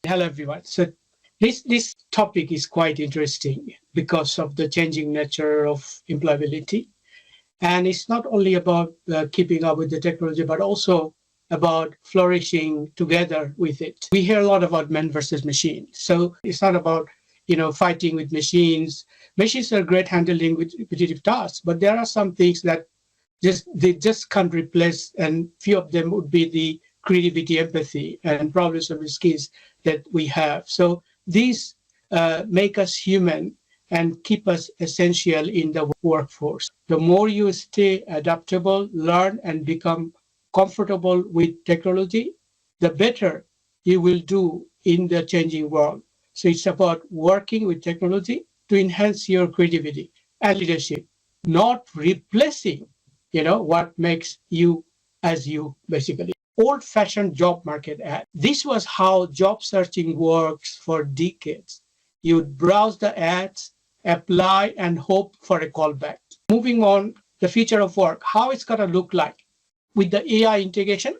Hello, everyone. So this topic is quite interesting because of the changing nature of employability, and it's not only about keeping up with the technology, but also about flourishing together with it. We hear a lot about man versus machine, so it's not about fighting with machines. Machines are great handling with repetitive tasks, but there are some things that they just can't replace, and few of them would be the creativity, empathy, and problem solving skills that we have. So these make us human and keep us essential in the workforce. The more you stay adaptable, learn, and become comfortable with technology, the better you will do in the changing world. So it's about working with technology to enhance your creativity and leadership, not replacing what makes you as you, basically. Old-fashioned job market ad. This was how job searching works for decades. You'd browse the ads, apply, and hope for a callback. Moving on, the future of work, how it's going to look like. With the AI integration,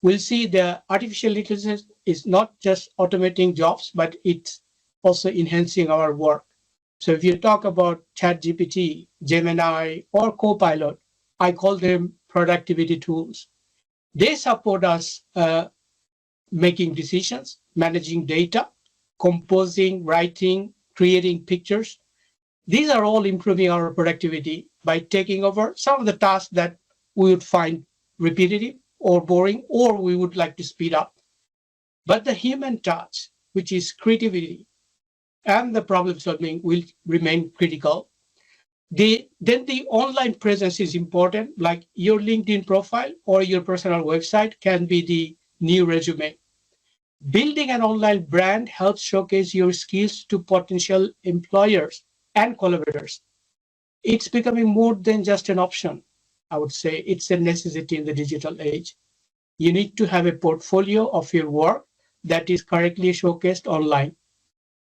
we'll see the artificial intelligence is not just automating jobs, but it's also enhancing our work. So if you talk about ChatGPT, Gemini, or Copilot, I call them productivity tools. They support us making decisions, managing data, composing, writing, creating pictures. These are all improving our productivity by taking over some of the tasks that we would find repetitive or boring, or we would like to speed up. But the human touch, which is creativity and the problem solving, will remain critical. Then the online presence is important, like your LinkedIn profile or your personal website can be the new resume. Building an online brand helps showcase your skills to potential employers and collaborators. It's becoming more than just an option. I would say it's a necessity in the digital age. You need to have a portfolio of your work that is correctly showcased online.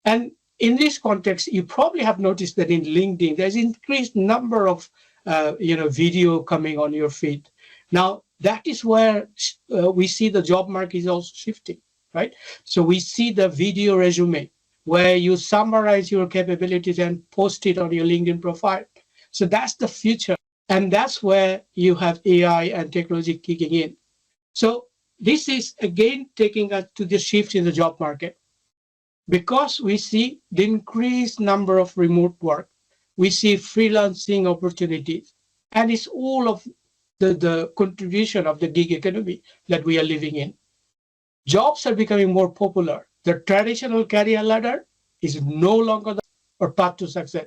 And in this context, you probably have noticed that in LinkedIn, there's increased number of video coming on your feed. Now, that is where we see the job market is also shifting, right? So we see the video resume where you summarize your capabilities and post it on your LinkedIn profile. So that's the future. And that's where you have AI and technology kicking in. So this is, again, taking us to the shift in the job market. Because we see the increased number of remote work, we see freelancing opportunities, and it's all of the contribution of the gig economy that we are living in. Jobs are becoming more popular. The traditional career ladder is no longer the path to success.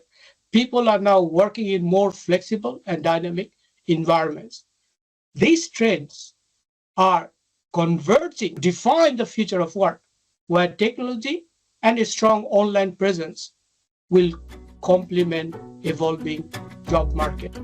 People are now working in more flexible and dynamic environments. These trends are converging, define the future of work, where technology and a strong online presence will complement evolving job market.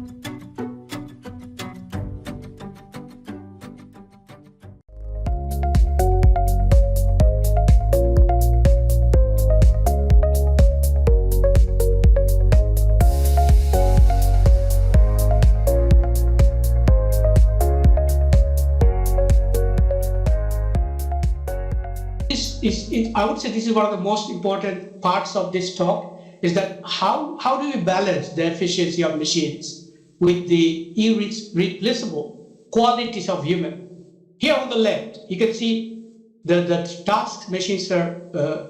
I would say this is one of the most important parts of this talk, is that how do we balance the efficiency of machines with the irreplaceable qualities of human? Here on the left, you can see the tasks machines are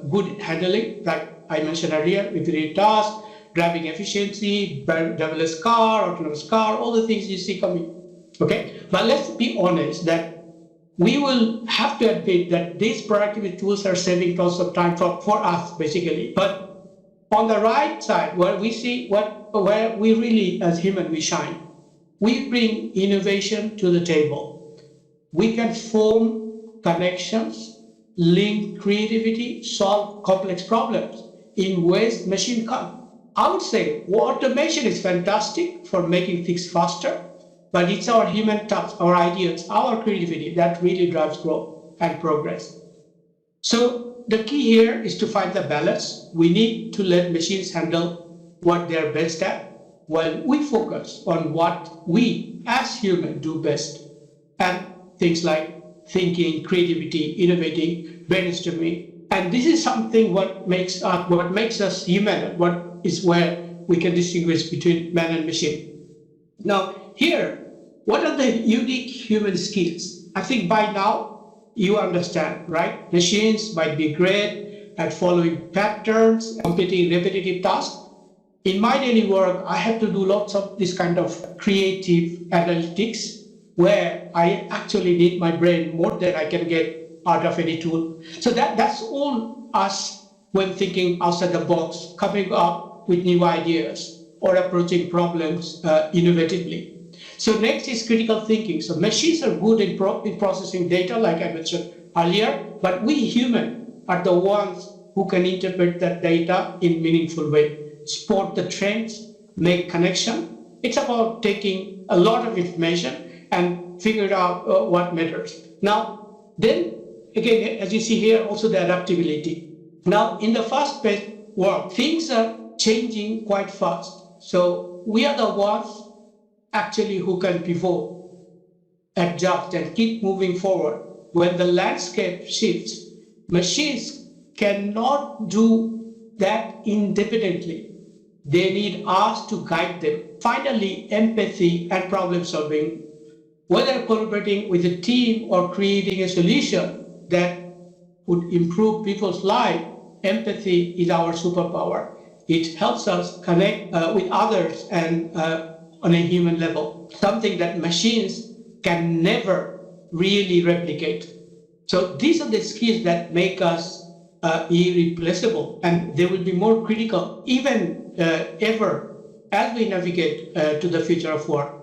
good handling, like I mentioned earlier, repetitive tasks, driving efficiency, driverless car, autonomous car, all the things you see coming. Okay, but let's be honest that we will have to admit that these productivity tools are saving tons of time for us, basically. But on the right side, where we see where we really, as human, we shine, we bring innovation to the table. We can form connections, link creativity, solve complex problems in ways machine can't. I would say automation is fantastic for making things faster, but it's our human touch, our ideas, our creativity that really drives growth and progress. So the key here is to find the balance. We need to let machines handle what they're best at, while we focus on what we as humans do best. And things like thinking, creativity, innovating, brainstorming, And this is something what makes us human, what is where we can distinguish between man and machine. Now, here, what are the unique human skills? I think by now you understand, right? Machines might be great at following patterns, completing repetitive tasks. In my daily work, I have to do lots of this kind of creative analytics where I actually need my brain more than I can get out of any tool. So that's all us when thinking outside the box, coming up with new ideas or approaching problems innovatively. So next is critical thinking. So machines are good in processing data, like I mentioned earlier, but we human are the ones who can interpret that data in meaningful way, spot the trends, make connection. It's about taking a lot of information and figure out what matters. Now, then again, as you see here, also the adaptability. Now, in the fast-paced world, things are changing quite fast. So we are the ones actually who can pivot, adjust, and keep moving forward. When the landscape shifts, machines cannot do that independently. They need us to guide them. Finally, empathy and problem solving, whether collaborating with a team or creating a solution that would improve people's lives, empathy is our superpower. It helps us connect with others and on a human level, something that machines can never really replicate. So these are the skills that make us irreplaceable, and they will be more critical even ever as we navigate to the future of work.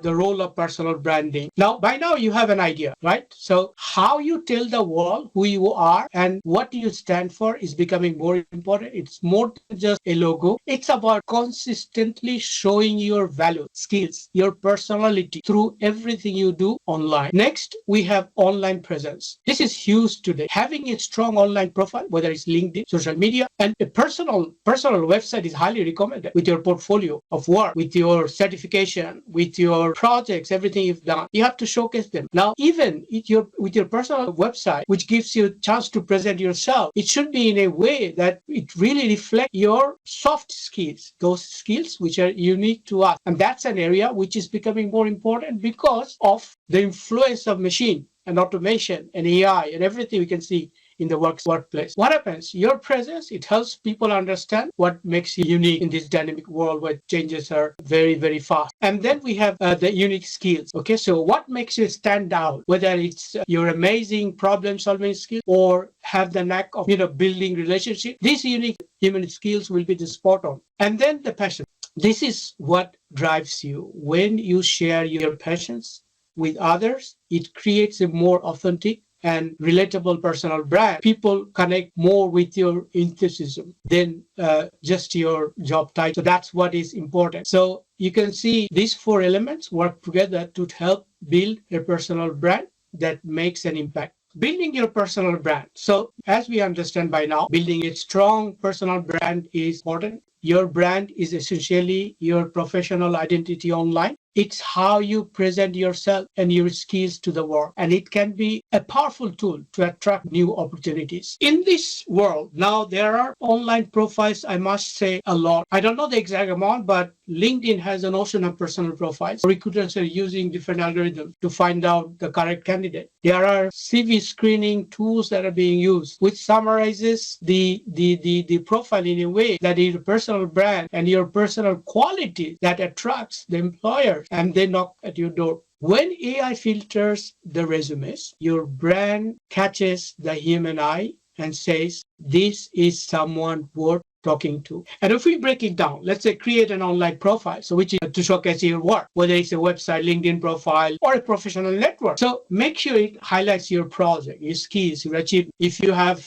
The role of personal branding. Now, by now you have an idea, right? So how you tell the world who you are and what you stand for is becoming more important. It's more than just a logo. It's about consistently showing your value, skills, your personality through everything you do online. Next, we have online presence. This is huge today. Having a strong online profile, whether it's LinkedIn, social media, and a personal website is highly recommended with your portfolio of work, with your certification, with your projects, everything you've done. You have to showcase them. Now, even with your personal website, which gives you a chance to present yourself, it should be in a way that it really reflects your soft skills, those skills which are unique to us. And that's an area which is becoming more important because of the influence of machine and automation and AI and everything we can see in the workplace. What happens? Your presence, it helps people understand what makes you unique in this dynamic world where changes are very, very fast. And then we have the unique skills. Okay, so what makes you stand out? Whether it's your amazing problem-solving skills or have the knack of building relationships, these unique human skills will be the spot on. And then the passion. This is what drives you. When you share your passions with others, it creates a more authentic and relatable personal brand. People connect more with your enthusiasm than just your job title. So that's what is important. So you can see these four elements work together to help build a personal brand that makes an impact. Building your personal brand. So as we understand by now, building a strong personal brand is important. Your brand is essentially your professional identity online. It's how you present yourself and your skills to the world. And it can be a powerful tool to attract new opportunities. In this world, now there are online profiles, I must say a lot. I don't know the exact amount, but LinkedIn has an ocean of personal profiles. Recruiters are using different algorithms to find out the correct candidate. There are CV screening tools that are being used, which summarizes the profile in a way that your personal brand and your personal quality that attracts the employer, and they knock at your door. When AI filters the resumes, your brand catches the human eye and says, this is someone worth talking to. And if we break it down, let's say create an online profile, so which is to showcase your work, whether it's a website, LinkedIn profile, or a professional network. So make sure it highlights your project, your skills, your achievements. If you have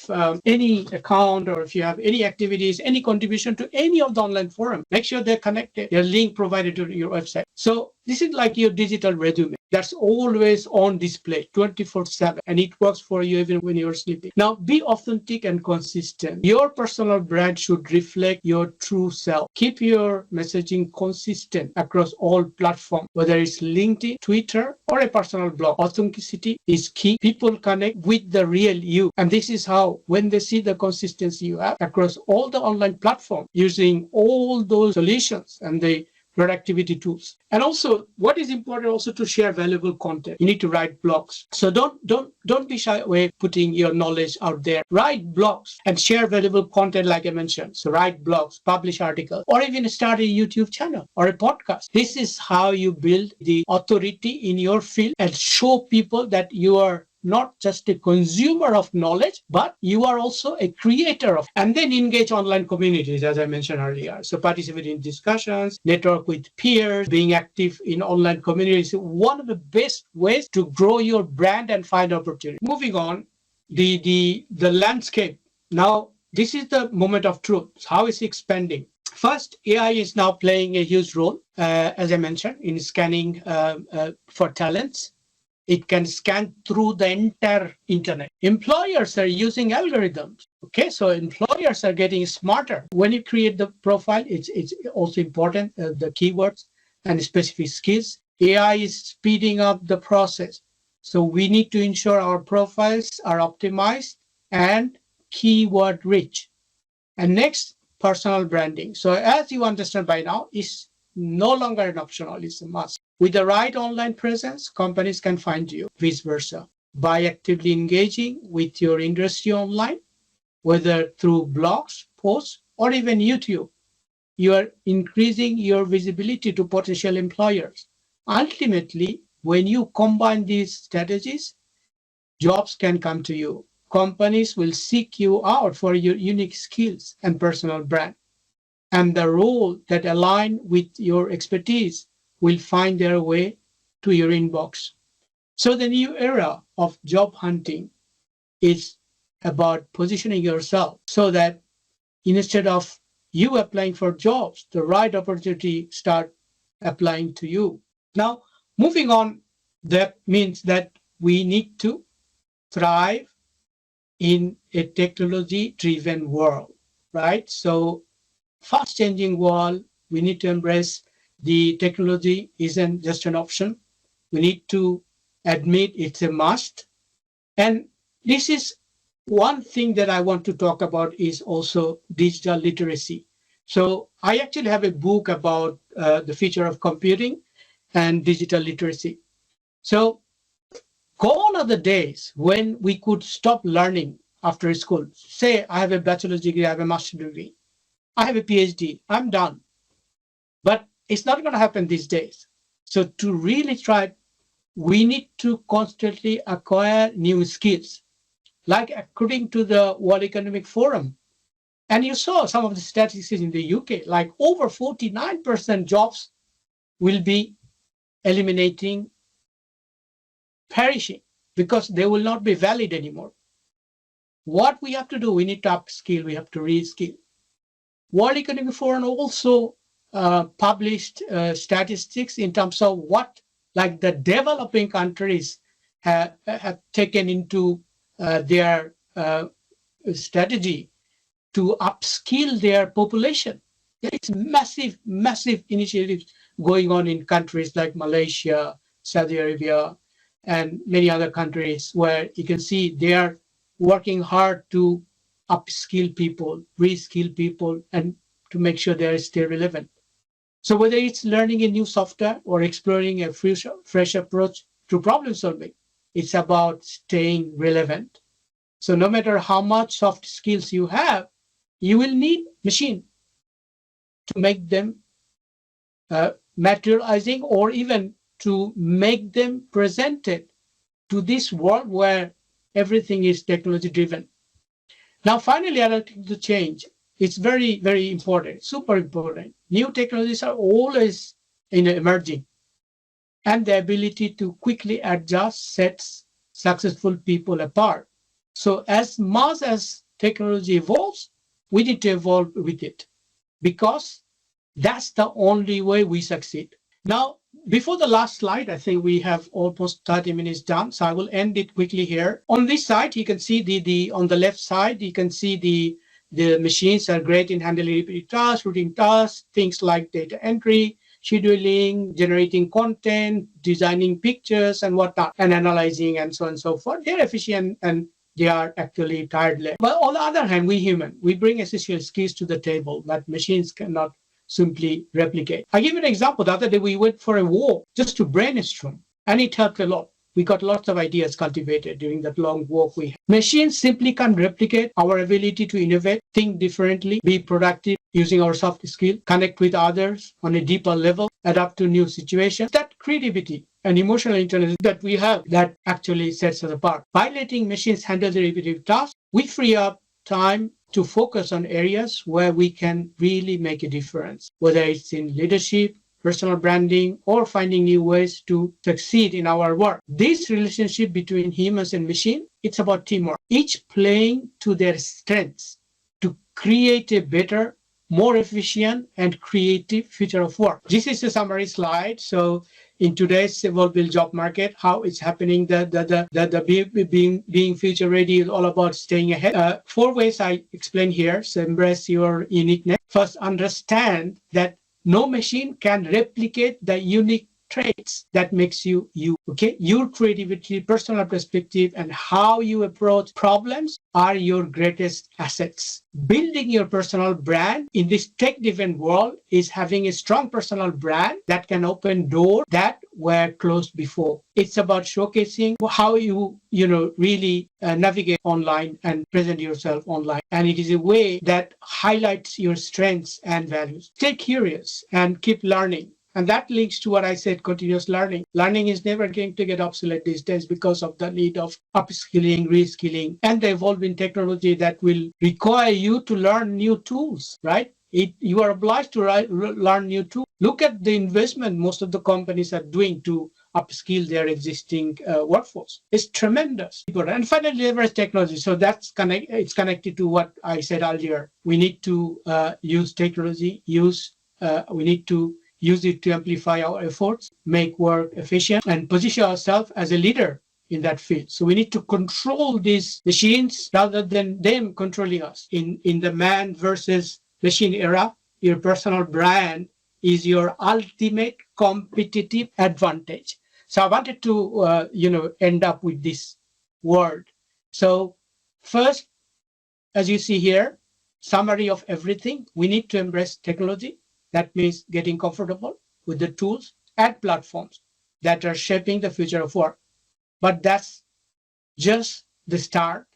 any account or if you have any activities, any contribution to any of the online forum, make sure they're connected, they're link provided to your website. So this is like your digital resume. That's always on display 24/7, and it works for you even when you're sleeping. Now, be authentic and consistent. Your personal brand should reflect your true self. Keep your messaging consistent across all platforms, whether it's LinkedIn, Twitter, or a personal blog. Authenticity is key. People connect with the real you. And this is how, when they see the consistency you have across all the online platforms, using all those solutions and the productivity tools. And also, what is important also to share valuable content. You need to write blogs. So don't be shy away putting your knowledge out there. Write blogs and share valuable content, like I mentioned. So write blogs, publish articles, or even start a YouTube channel or a podcast. This is how you build the authority in your field and show people that you are not just a consumer of knowledge, but you are also a creator of. And then engage online communities, as I mentioned earlier. So participate in discussions, network with peers, being active in online communities. One of the best ways to grow your brand and find opportunity. Moving on, the landscape. Now, this is the moment of truth. How is it expanding? First, AI is now playing a huge role, as I mentioned, in scanning for talents. It can scan through the entire internet. Employers are using algorithms. Okay, so employers are getting smarter. When you create the profile, it's also important, the keywords and specific skills. AI is speeding up the process. So we need to ensure our profiles are optimized and keyword rich. And next, personal branding. So as you understand by now, it's no longer an optional, it's a must. With the right online presence, companies can find you, vice versa. By actively engaging with your industry online, whether through blogs, posts, or even YouTube, you are increasing your visibility to potential employers. Ultimately, when you combine these strategies, jobs can come to you. Companies will seek you out for your unique skills and personal brand. And the role that align with your expertise will find their way to your inbox. So the new era of job hunting is about positioning yourself so that instead of you applying for jobs, the right opportunity start applying to you. Now, moving on, that means that we need to thrive in a technology-driven world, right? So fast changing world, we need to embrace the technology isn't just an option. We need to admit it's a must. And this is one thing that I want to talk about is also digital literacy. So I actually have a book about the future of computing and digital literacy. So gone are the days when we could stop learning after school. Say I have a bachelor's degree, I have a master's degree, I have a PhD, I'm done. But it's not going to happen these days. So to really try, we need to constantly acquire new skills. Like according to the World Economic Forum, and you saw some of the statistics in the UK, like over 49% jobs will be eliminating, perishing, because they will not be valid anymore. What we have to do, we need to upskill, we have to reskill. World Economic Forum also published statistics in terms of what, like the developing countries have taken into their strategy to upskill their population. There is massive initiatives going on in countries like Malaysia, Saudi Arabia, and many other countries where you can see they are working hard to upskill people, reskill people, and to make sure they are still relevant. So whether it's learning a new software or exploring a fresh approach to problem solving, it's about staying relevant. So no matter how much soft skills you have, you will need machine to make them materializing, or even to make them presented to this world where everything is technology driven. Now, finally, I'd like to change It's very, very important, super important. New technologies are always emerging, and the ability to quickly adjust sets successful people apart. So as much as technology evolves, we need to evolve with it, because that's the only way we succeed. Now, before the last slide, I think we have almost 30 minutes done, so I will end it quickly here. On this side, you can see the on the left side, you can see the machines are great in handling repetitive tasks, routine tasks, things like data entry, scheduling, generating content, designing pictures and whatnot, and analyzing and so on and so forth. They're efficient and they are actually tireless. But on the other hand, we human, we bring essential skills to the table that machines cannot simply replicate. I give you an example. The other day we went for a walk just to brainstorm, and it helped a lot. We got lots of ideas cultivated during that long walk we had. Machines simply can't replicate our ability to innovate, think differently, be productive using our soft skill, connect with others on a deeper level, adapt to new situations. That creativity and emotional intelligence that we have that actually sets us apart. By letting machines handle the repetitive tasks, we free up time to focus on areas where we can really make a difference, whether it's in leadership, personal branding, or finding new ways to succeed in our work. This relationship between humans and machine, it's about teamwork, each playing to their strengths to create a better, more efficient and creative future of work. This is a summary slide. So in today's evolving job market, how it's happening, being future ready is all about staying ahead. 4 ways I explain here. So embrace your uniqueness. First, understand that no machine can replicate the unique traits that makes you you. Okay, your creativity, personal perspective, and how you approach problems are your greatest assets. Building your personal brand in this tech-driven world is having a strong personal brand that can open doors that were closed before. It's about showcasing how you really navigate online and present yourself online. And it is a way that highlights your strengths and values. Stay curious and keep learning. And that links to what I said, continuous learning. Learning is never going to get obsolete these days because of the need of upskilling, reskilling, and the evolving technology that will require you to learn new tools, right? You are obliged to learn new tools. Look at the investment most of the companies are doing to upskill their existing workforce. It's tremendous. And finally, leverage technology. So it's connected to what I said earlier. We need to use technology, we need to use it to amplify our efforts, make work efficient, and position ourselves as a leader in that field. So we need to control these machines rather than them controlling us. In the man versus machine era, your personal brand is your ultimate competitive advantage. So I wanted to, end up with this word. So first, as you see here, summary of everything, we need to embrace technology. That means getting comfortable with the tools and platforms that are shaping the future of work. But that's just the start.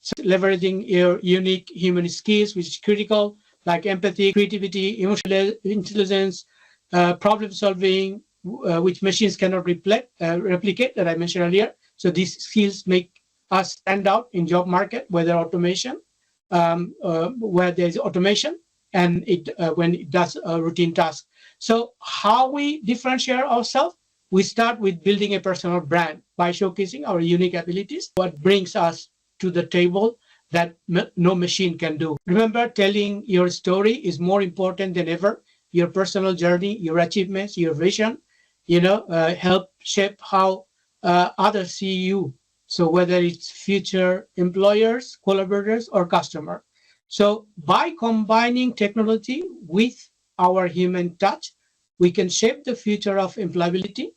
So leveraging your unique human skills, which is critical, like empathy, creativity, emotional intelligence, problem solving, which machines cannot replicate, that I mentioned earlier. So these skills make us stand out in job market, whether automation, where there's automation, and when it does a routine task. So how we differentiate ourselves? We start with building a personal brand by showcasing our unique abilities, what brings us to the table that no machine can do. Remember, telling your story is more important than ever. Your personal journey, your achievements, your vision, help shape how others see you. So whether it's future employers, collaborators, or customer. So by combining technology with our human touch, we can shape the future of employability,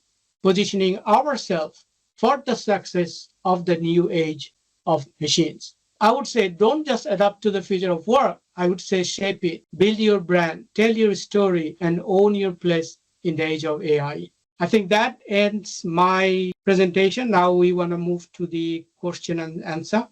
positioning ourselves for the success of the new age of machines. I would say don't just adapt to the future of work. I would say shape it, build your brand, tell your story, and own your place in the age of AI. I think that ends my presentation. Now we want to move to the question and answer.